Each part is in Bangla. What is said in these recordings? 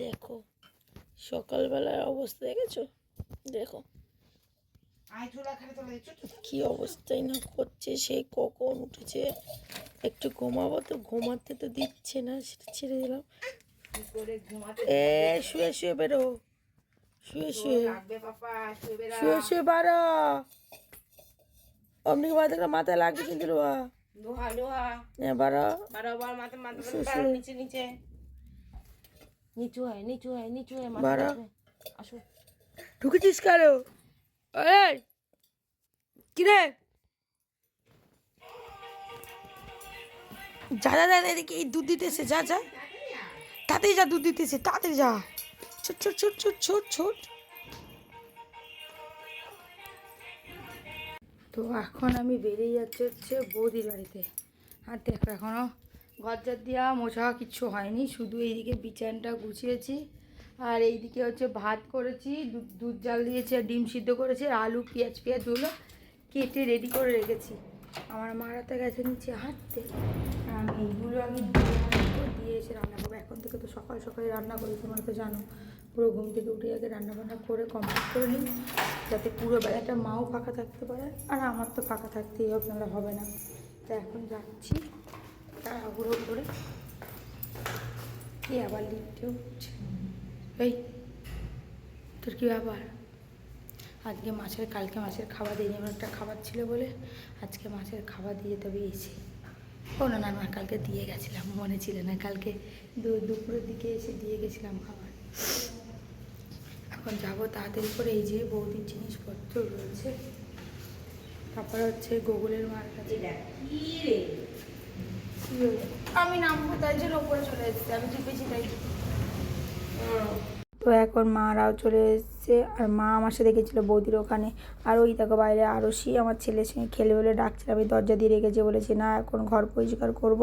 দেখো সকালবেলার অবস্থা দেখেছো, দেখো কি অবস্থায় না করছে। সেই কখন উঠেছে, একটু ঘুমাবো তো ঘুমাতে তো দিচ্ছে না, সেটা ছেড়ে দিলাম। শুয়ে শুয়ে বেরো, শুয়ে শুয়ে শুয়ে শুয়ে বারো, অমনি মাথায় লাগবে কিন্তু লোহা লোহা লোহা। বারো বারো বার মাথা নিচে নিচে নিচু হয় নিচু হয় নিচু হয় বারো। আসো ঢুকেছিস কারো কিরে, যা যা যা এদিকে, এই দুধ দিতেছে, যা যা তাড়াতাড়ি যা, দুধ দিতেছে তাড়াতাড়ি যা, ছোট ছোট ছোট ছোট ছোট ছোট। তো এখন আমি বেরিয়ে যাচ্ছি হচ্ছে বৌদির বাড়িতে। আর দেখো এখনও ঘর ঝাড় দেওয়া মোছা কিচ্ছু হয়নি, শুধু এইদিকে বিছানটা গুছিয়েছি। আর এইদিকে হচ্ছে ভাত করেছি, দুধ জাল দিয়েছি, আর ডিম সিদ্ধ করেছি, আর আলু পেঁয়াজগুলো কেটে রেডি করে রেখেছি। আমার মারাতে গেছে নিচে হাঁটতে, আমি এইগুলো আমি দিয়ে এসে রান্না করবো। এখন থেকে তো সকাল সকালে রান্না করি, তোমরা তো জানো। পুরো ঘুম থেকে উঠে আগে রান্নাবান্না করে কমপ্লিট করে নিই, যাতে পুরো বেলাটা মাও ফাঁকা থাকতে পারে, আর আমার তো ফাঁকা থাকতেই হবে, নাহলে হবে না। তো এখন যাচ্ছি তাড়াহুড়ো করে। কি আবার লিখতে হচ্ছে, এই তোর কী ব্যাপার? আজকে কালকে মাছের খাবার দিয়ে যেমন একটা খাবার ছিল বলে আজকে মাছের খাবার দিয়ে তবে এসে। ও না না না, কালকে দিয়ে গেছিলাম, মনে ছিল না, কালকে দুপুরের দিকে এসে দিয়ে গেছিলাম খাবার। এখন যাবো তাড়াতাড়ি করে, এই যে বৌদির জিনিসপত্র রয়েছে, তারপরে হচ্ছে গুগলের মার কাছে। আমি নামবো তাই জন্য ওপরে চলে এসেছি, আমি টিপেছি তাই। তো এখন মারাও চলে এসছে, আর মা আমার সাথে গেছিলো বৌদির ওখানে। আর ওই দেখো বাইরে আরশি আমার ছেলের সঙ্গে খেলে বলে ডাকছে, আমি দরজা দিয়ে রেখেছি, বলেছি না এখন ঘর পরিষ্কার করব,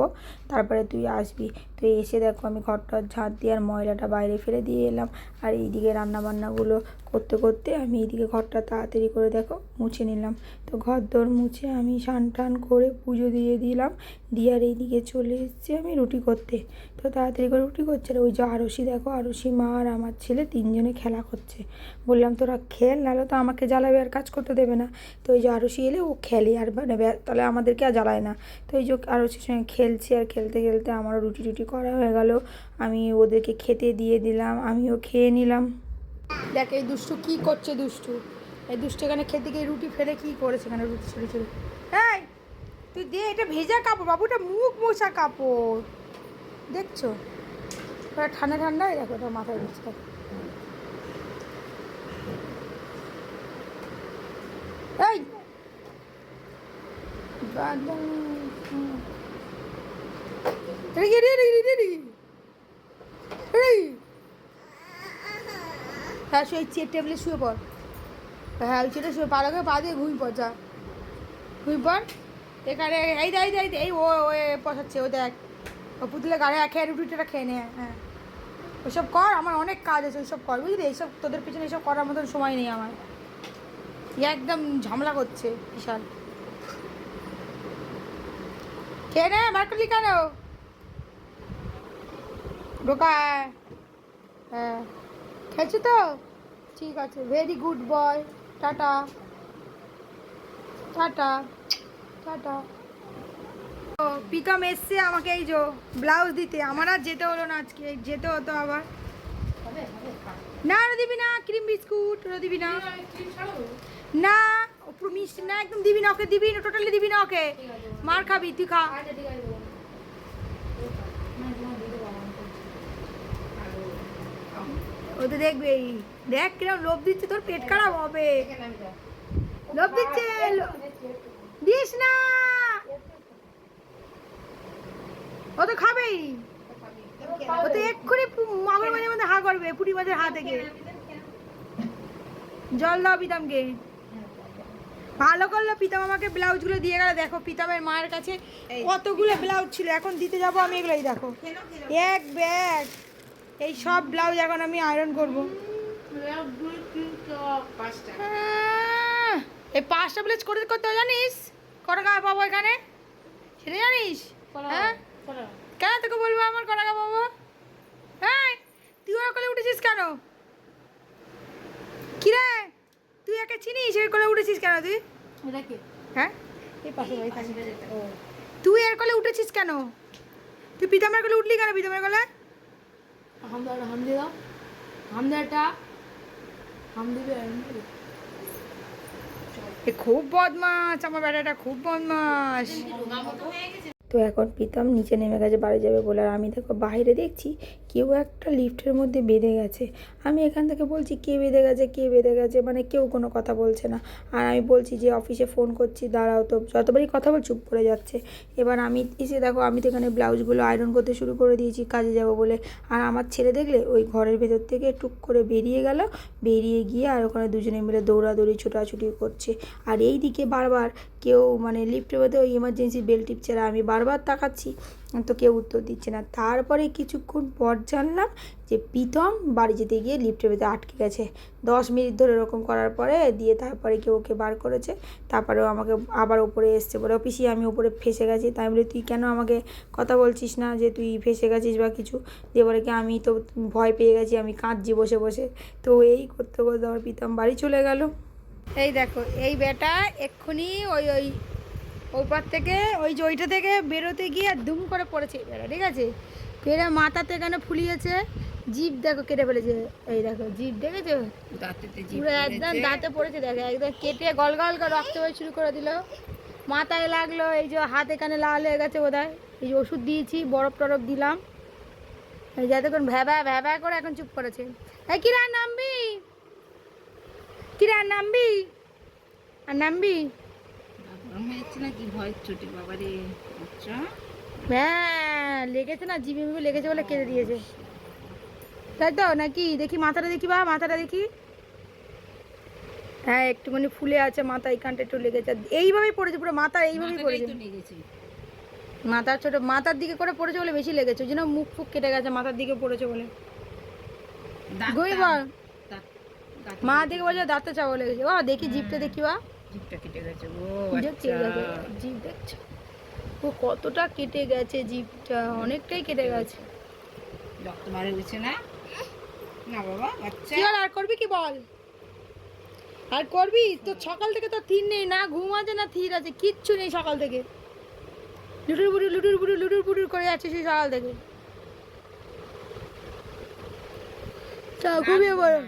তারপরে তুই আসবি। তো এসে দেখো আমি ঘরটা ঝাঁট দিয়ে আর ময়লাটা বাইরে ফেলে দিয়ে এলাম। আর এইদিকে রান্নাবান্নাগুলো করতে করতে আমি এইদিকে ঘরটা তাড়াতাড়ি করে দেখো মুছে নিলাম। তো ঘর দর মুছে আমি স্নান টান করে পুজো দিয়ে দিলাম, দিয়ে আর এইদিকে চলে এসেছি আমি রুটি করতে। তো তাড়াতাড়ি করে রুটি করছে, আর ওই যে আরশি দেখো, আরশি মা আর আমার ছেলে তিনজনে খেলা করছে। বললাম তোরা খেল, নাহলে তো আমাকে জ্বালাবে আর কাজ করতে দেবে না। তো ওই যে আরশি এলে ও খেলে, আর মানে তাহলে আমাদেরকে আর জ্বালায় না। তো এই যে আরশির সঙ্গে খেলছি, আর খেলতে খেলতে আমারও রুটি টুটি করা হয়ে গেল, আমি ওদেরকে খেতে দিয়ে দিলাম, আমিও খেয়ে নিলাম। দেখ এই দুষ্টু কী করছে, দুষ্টু এই দুষ্টু এখানে খেতে গিয়ে রুটি ফেলে কী করেছে এখানে, রুটি ছড়ি ছড়ি। হ্যাঁ তুই দে, এটা ভেজা কাপড় বাবু, এটা মুখ মোছা কাপড়, দেখছো ওটা ঠান্ডা ঠান্ডা, দেখো ওটা মাথায় দিচ্ছে। এই হ্যাঁ শুয়ে চেয়ার টেবিলে শুয়ে পড়, হ্যাঁ ওই চেয়ারটা শুয়ে পাড়াকে পা দিয়ে ঘুমিয়ে পড়, যা ঘুমিয়ে পড়। এখানে এই দেয় এই এই ও পশাচ্ছে, ও দেখ ও পুতুলে গাড়ি খেয়ে রুটিটা খেয়ে নে। হ্যাঁ ওইসব কর, আমার অনেক কাজ আছে, ওইসব কর বুঝলি, এইসব তোদের পিছনে এইসব করার মতন সময় নেই আমার। একদম ঝামেলা করছে বিশাল। খেয়ে নে, বার করলি কেন? ঢোকা। হ্যাঁ খেয়েছি তো, ঠিক আছে, very good boy, tata tata tata. ও প্রীতম এসছে আমাকে এই যে ব্লাউজ দিতে, আমার আর যেতে হলো না, আজকে যেতে হতো আবার। না ওরা দিবি না, ক্রিম বিস্কুট ওরা দিবি না, না পুরো মিষ্টি না, একদম দিবি না ওকে, দিবি না, টোটালি দিবি না ওকে, মার খাবি তুই, খা। ও তো দেখবে, দেখ কিরম লোভ দিচ্ছে, তোর পেট খারাপ হবে, লোভ দিচ্ছে, দিস না, ও তো খাবেই, ও তো এক্ষুনি মাগের মাঝে মধ্যে হা করবে, পুটি মাঝের হা থেকে। জল দাও প্রীতমকে, ভালো করলো প্রীতম আমাকে ব্লাউজগুলো দিয়ে গেল। দেখো প্রীতমের মায়ের কাছে কতগুলো ব্লাউজ ছিল, এখন দিতে যাবো আমি এগুলোই, দেখো এক ব্যাগ, এই সব ব্লাউজ এখন আমি আয়রন করবো। এই 5টা ব্লাউজ করে করতে জানিস কত টাকা পাবো এখানে, সেটা জানিস? হ্যাঁ কেন তোকে বলবো আমার কত টাকা উঠেছিস কেন তুই? এটা কে? হ্যাঁ এই পাশে বাড়ি থাকি। ও তুই এর কোলে উঠেছিস কেন? তুই পিতামের কোলে উঠলি কেন? পিতামের কোলে হাম দিয়ে দাও, হাম দে একটা, হাম দিবে। এ খুব বদমাস, আমার বেটাটা খুব বদমাস। তো এখন প্রীতম নিচে নেমে গেছে বাড়ি যাবে বলে, আর আমি দেখো বাইরে দেখছি কেউ একটা লিফটের মধ্যে বেঁধে গেছে। আমি এখান থেকে বলছি কে বেঁধে গেছে, কে বেঁধে গেছে, মানে কেউ কোনো কথা বলছে না। আর আমি বলছি যে অফিসে ফোন করছি, দাঁড়াও, তো যতবারই কথা বল চুপ করে যাচ্ছে। এবার আমি এসে দেখো আমি তো এখানে ব্লাউজগুলো আয়রন করতে শুরু করে দিয়েছি কাজে যাব বলে। আর আমার ছেলে দেখলে ওই ঘরের ভেতর থেকে টুক করে বেরিয়ে গেল, বেরিয়ে গিয়ে আর ওখানে দুজনে মিলে দৌড়াদৌড়ি ছোটাছুটি করছে। আর এই দিকে বারবার কেউ মানে লিফটের মধ্যে ওই ইমার্জেন্সি বেল টিপছে, আর আমি বারবার তাকাচ্ছি তো কেউ উত্তর দিচ্ছে না। তারপরে কিছুক্ষণ পর জানলাম যে প্রীতম বাড়ি যেতে গিয়ে লিফটের ভেতরে আটকে গেছে। 10 মিনিট ধরে এরকম করার পরে দিয়ে তারপরে কেউ ওকে বার করেছে। তারপরেও আমাকে আবার ওপরে এসছে বলে অফিসে আমি ওপরে ফেসে গেছি। তাই বলে তুই কেন আমাকে কথা বলছিস না যে তুই ফেসে গেছিস বা কিছু, দিয়ে বলে কি আমি তো ভয় পেয়ে গেছি, আমি কাঁদছি বসে বসে। তো এই করতে করতে আমার প্রীতম বাড়ি চলে গেল। এই দেখো এই বেটা এক্ষুনি ওই ওই ওপার থেকে ওই যে ওইটা থেকে বেরোতে গিয়ে দুম করে পড়েছে বেটা, ঠিক আছে? পেরে মাথাতে এখানে ফুলিয়েছে, জিভ দেখো কেটে ফেলেছে। এই দেখো জিভ দেখেছো, পুরো একদম দাঁতে পড়েছে, দেখো একদম কেটে গল গল করে রক্ত বের শুরু করে দিল। মাথায় লাগলো, এই যে হাত এখানে লাল হয়ে গেছে বোধহয়। এই যে ওষুধ দিয়েছি, বরফ টরফ দিলাম, এই যে এতক্ষণ ভ্যাবা ভ্যাবা করে এখন চুপ করেছে। এই কিরা নামবি, কিরা নামবি, আর নামবি? হ্যাঁ লেগেছে না, জিভে মিভে লেগেছে বলে কেটে দিয়েছে, তাই তো নাকি? দেখি মাথাটা দেখি, বা মাথাটা দেখি। হ্যাঁ একটুখানি ফুলে আছে মাথা, এইখানটা একটু লেগেছে। এইভাবেই পড়েছে পুরো মাথা, এইভাবেই পড়েছে। মাথার ছোট মাথার দিকে করে পড়েছে বলে বেশি লেগেছে, ওই জন্য মুখ ফুক কেটে গেছে, মাথার দিকে পড়েছে বলে। বল মা দিকে বলছে দাঁতে চাওয়া লেগেছে। ও দেখি জিভটা দেখি, বা জিভটা কেটে গেছে। ও জিভ দেখছো ও কতটা কেটে গেছে, জিভটা অনেকটাই কেটে গেছে। রক্ত মারে গেছে না? না বাবা বাচ্চা কি আর করবি, কি বল আর করবি? তো সকাল থেকে তো থির নেই, না ঘুম আছে না থির আছে, কিচ্ছু নেই সকাল থেকে। লুটুর বুটুর লুটুর বুটুর লুটুর বুটুর করে যাচ্ছে সেই সকাল থেকে। ঘুমিয়ে পড়ো,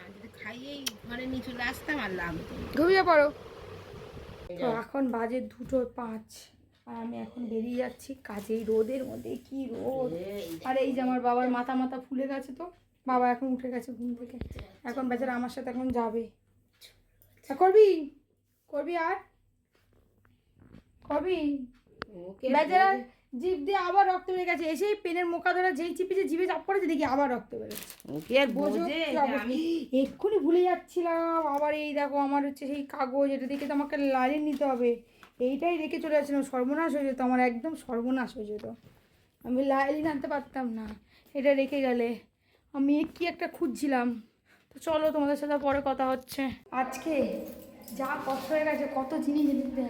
খাইয়েই ঘরে নিয়ে চলে আসতাম আর লাগতো। ঘুমিয়ে পড়ো। তো এখন বাজে 2:05 আর আমি এখন বেরিয়ে যাচ্ছি কাজে। রোদের মধ্যে কি রোদ! আর এই যে আমার বাবার মাথা মাথা ফুলে গেছে, তো বাবা এখন উঠে গেছে ঘুম থেকে, এখন বেচারা আমার সাথে এখন যাবে। করবি করবি আর করবি বেচারা জিভ দিয়ে আবার রক্ত বেরিয়ে গেছে। এসেই পেনের মোকা ধরে যেই চিপিছে জিভে চাপ পড়েছে, দেখি আবার রক্ত বেরোচ্ছে। ওকে আর বোঝে আমি এক্ষুনি ভুলে যাচ্ছিলাম। আবার এই দেখো আমার হচ্ছে সেই কাগজ, এটা দেখে তো আমাকে লাইন নিতে হবে। এইটাই রেখে চলে যাচ্ছিলাম, সর্বনাশ হয়ে যেত আমার, একদম সর্বনাশ হয়ে যেত। আমি লাইন আনতে পারতাম না, এটা রেখে গেলে। আমি কি একটা খুঁজছিলাম। তো চলো তোমাদের সাথে পরে কথা হচ্ছে। আজকে যা কষ্ট হয়ে গেছে, কত জিনিস নিতে,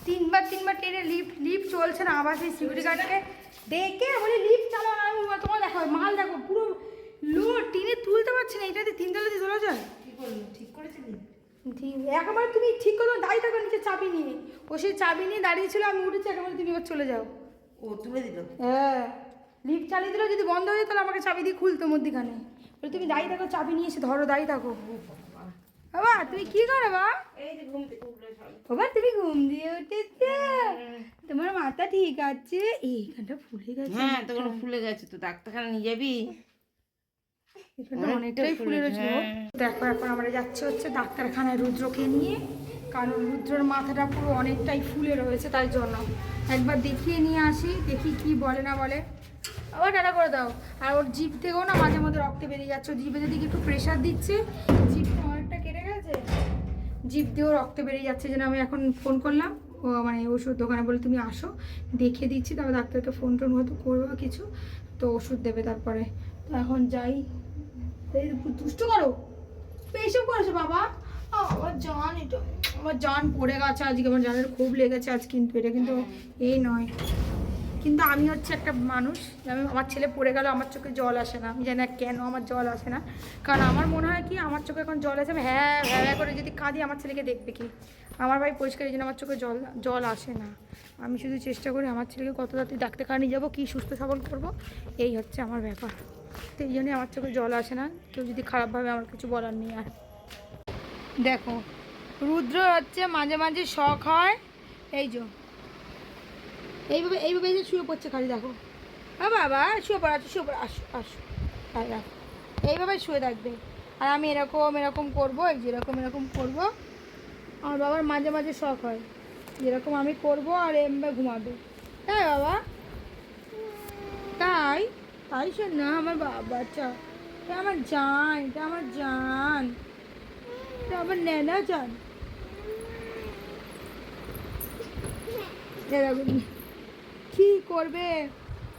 তিনবার টেনে লিফট চলছে না। আবার সেই সিকিউরিটি গার্ডকে ডেকে বলি লিফট চালাও না, আমি তোমার দেখো মাল দেখো পুরো লোড, টেনে তুলতে পারছি না। এটাতে 3 তলা দিয়ে তোলা যায়? কি করলো, ঠিক করেছিলি? ঠিক একেবারে তুমি ঠিক করে দাঁড়িয়ে থাকো নিচে চাবি নিয়ে। ও সেই চাবি নিয়ে দাঁড়িয়েছিল, আমি উঠেছি, একেবারে তুমি এবার চলে যাও। ও তুলে দিল? হ্যাঁ লিফট চালিয়ে দিল, যদি বন্ধ হয়ে যেত তাহলে আমাকে চাবি দিয়ে খুলতো মধ্যিখানে। বলে তুমি দাঁড়িয়ে থাকো, চাবি নিয়ে এসে ধরো, দাঁড়িয়ে থাকো। বাবা তুমি কি করো বা? এই যে ঘুম থেকে উঠলে সব। বাবা তুমি ঘুম দিয়ে উঠেছে, তোমার মাথা ঠিক আছে? এইখানটা ফুলে গেছে। হ্যাঁ তখন ফুলে গেছে, তো ডাক্তারখানা নিয়ে যাবি? অনেকটাই ফুলে গেছে। দেখো এখন আমরা যাচ্ছি হচ্ছে ডাক্তারখানায় রুদ্রকে নিয়ে, কারণ রুদ্রর মাথাটা পুরো অনেকটাই ফুলে রয়েছে, তাই জন্য একবার দেখিয়ে নিয়ে আসি, দেখি কি বলে না বলে। আবার টাটা করে দাও। আর ওর জিভ থেকেও না মাঝে মধ্যে রক্ত বেরিয়ে যাচ্ছে, জিভে যদি একটু প্রেশার দিচ্ছে, জিভটা অনেকটা কেটে গেছে, জিভ দিয়েও রক্ত বেরিয়ে যাচ্ছে। যেন আমি এখন ফোন করলাম ও মানে ওষুধ দোকানে, বলে তুমি আসো দেখে দিচ্ছি, তারপর ডাক্তারকে ফোন টোন হয়তো করবো কিছু, তো ওষুধ দেবে তারপরে। তো এখন যাই। এই দুষ্ট করো, এইসব করেছো বাবা? আমার জান, এটা আমার জান পড়ে গেছে আজকে, আমার জানের খুব লেগেছে আজ, কিন্তু এটা কিন্তু এই নয়। কিন্তু আমি হচ্ছে একটা মানুষ, আমি আমার ছেলে পড়ে গেল আমার চোখে জল আসে না, আমি জানি না কেন আমার জল আসে না। কারণ আমার মনে হয় কি আমার চোখে এখন জল আসে, আমি হ্যাঁ হ্যাঁ করে যদি কাঁদি আমার ছেলেকে দেখবে কি, আমার ভাই পরিষ্কার, এই জন্য আমার চোখে জল জল আসে না। আমি শুধু চেষ্টা করি আমার ছেলেকে কত তাড়াতাড়ি ডাক্তারখানা নিয়ে যাবো, কী সুস্থ সবল করবো, এই হচ্ছে আমার ব্যাপার। তো এই জন্যই আমার চোখে জল আসে না। কেউ যদি খারাপভাবে আমার কিছু বলার নেই আর। দেখো রুদ্র হচ্ছে মাঝে মাঝে শখ হয়, এই যে এইভাবে এইভাবে এই যে শুয়ে পড়ছে খালি, দেখো বাবা শুয়ে পড়া, শুয়ে পড়া, আসো আসো, দেখো এইভাবে শুয়ে থাকবে। আর আমি এরকম এরকম করবো, এই যে এরকম এরকম করবো। আমার বাবার মাঝে মাঝে শখ হয় যেরকম আমি করবো আর এমবে ঘুমাবে, তাই বাবা? তাই তাই শোন না আমার বাচ্চা, এটা আমার জান, এটা আমার জান, এটা আমার নেনা জান। এরকম কী করবে,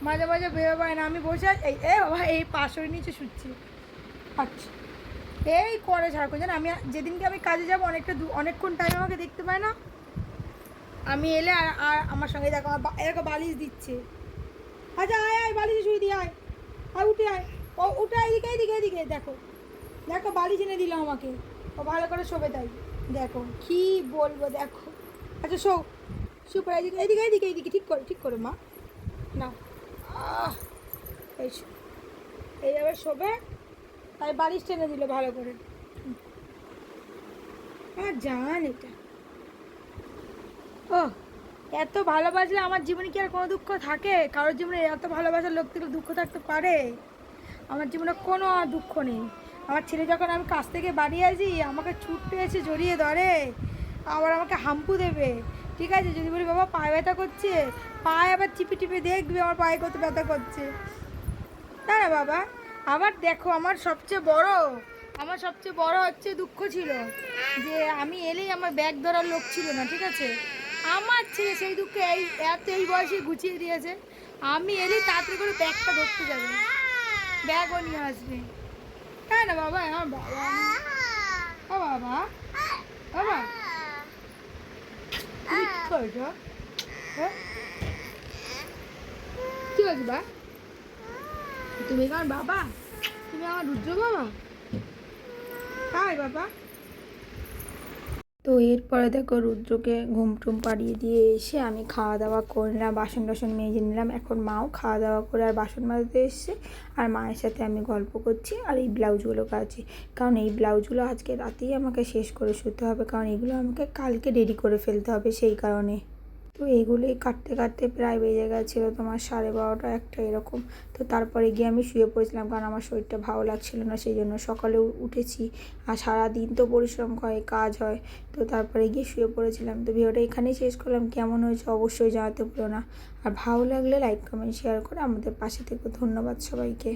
মাঝে মাঝে বেরো পায় না। আমি বসে এই এ বাবা এই পাশের নিচে শুচ্ছি, আচ্ছা এই করে সারাক্ষণ জান। আমি যেদিনকে আমি কাজে যাবো অনেকক্ষণ টাইম আমাকে দেখতে পায় না। আমি এলে আর আর আমার সঙ্গে দেখো এরকম বালিশ দিচ্ছে। আচ্ছা আয় আয় বালিশে শুয়ে দিয়ে আয়, আর উঠে আয়, ও উঠে এদিকে এদিকে এদিকে, দেখো দেখো বালিশ এনে দিল আমাকে, ও ভালো করে শোবে তাই, দেখো কি বলবো দেখো। আচ্ছা শো শুয়ে এদিকে এদিকে এদিকে এদিকে, ঠিক করে মা, না এই এইভাবে শোবে, তাই বালিশ টেনে দিল ভালো করে। হ্যাঁ জান এটা, ও এত ভালোবাসলে আমার জীবনে কি আর কোনো দুঃখ থাকে? কারোর জীবনে এত ভালোবাসার লোক থেকে দুঃখ থাকতে পারে? আমার জীবনে কোনো আর দুঃখ নেই। আমার ছেলে যখন আমি কাছ থেকে বাড়ি আসি আমাকে ছুটতে এসে জড়িয়ে ধরে, আবার আমাকে হাম্পু দেবে, ঠিক আছে? যদি বলি বাবা পায়ে ব্যথা করছে, পায়ে আবার চিপে টিপে দেখবে আমার পায়ে কত ব্যথা করছে, তাই না বাবা? আবার দেখো আমার সবচেয়ে বড় হচ্ছে দুঃখ ছিল যে আমি এলেই আমার ব্যাগ ধরার লোক ছিল না, ঠিক আছে? আমার ছেলে সেই দুঃখে এই বয়সে গুছিয়ে দিয়েছে। আমি এলেই তাড়াতাড়ি করে ব্যাগটা ধরতে যাবে, ব্যাগও নিয়ে আসবে, তাই না বাবা? আমার বাবা, ও বাবা, বাবা তুমি কি করছো? হ্যাঁ কি হয়েছে বা? তুমি আমার বাবা, তুমি আমার রুদ্র বাবা, তাই বাবা? তো এরপরে দেখো রুদ্রকে ঘুম টুম পাড়িয়ে দিয়ে এসে আমি খাওয়া দাওয়া করে নিলাম, বাসন টাসন মেজে নিলাম। এখন মাও খাওয়া দাওয়া করে আর বাসন মাজতে এসছে, আর মায়ের সাথে আমি গল্প করছি আর এই ব্লাউজগুলো কাছি, কারণ এই ব্লাউজগুলো আজকে রাতেই আমাকে শেষ করে শুতে হবে, কারণ এগুলো আমাকে কালকে রেডি করে ফেলতে হবে, সেই কারণে। তো এগুলোই কাটতে কাটতে প্রায় বেজে গেছিলো তোমার 12:30 একটা এরকম। তো তারপরে গিয়ে আমি শুয়ে পড়েছিলাম, কারণ আমার শরীরটা ভালো লাগছিলো না, সেই জন্য সকালে উঠেছি আর সারাদিন তো পরিশ্রম হয়, কাজ হয়, তো তারপরে গিয়ে শুয়ে পড়েছিলাম। তো ভিডিওটা এখানেই শেষ করলাম, কেমন হয়েছে অবশ্যই জানাতে ভুলো না, আর ভালো লাগলে লাইক কমেন্ট শেয়ার করে আমাদের পাশে থেকো। ধন্যবাদ সবাইকে।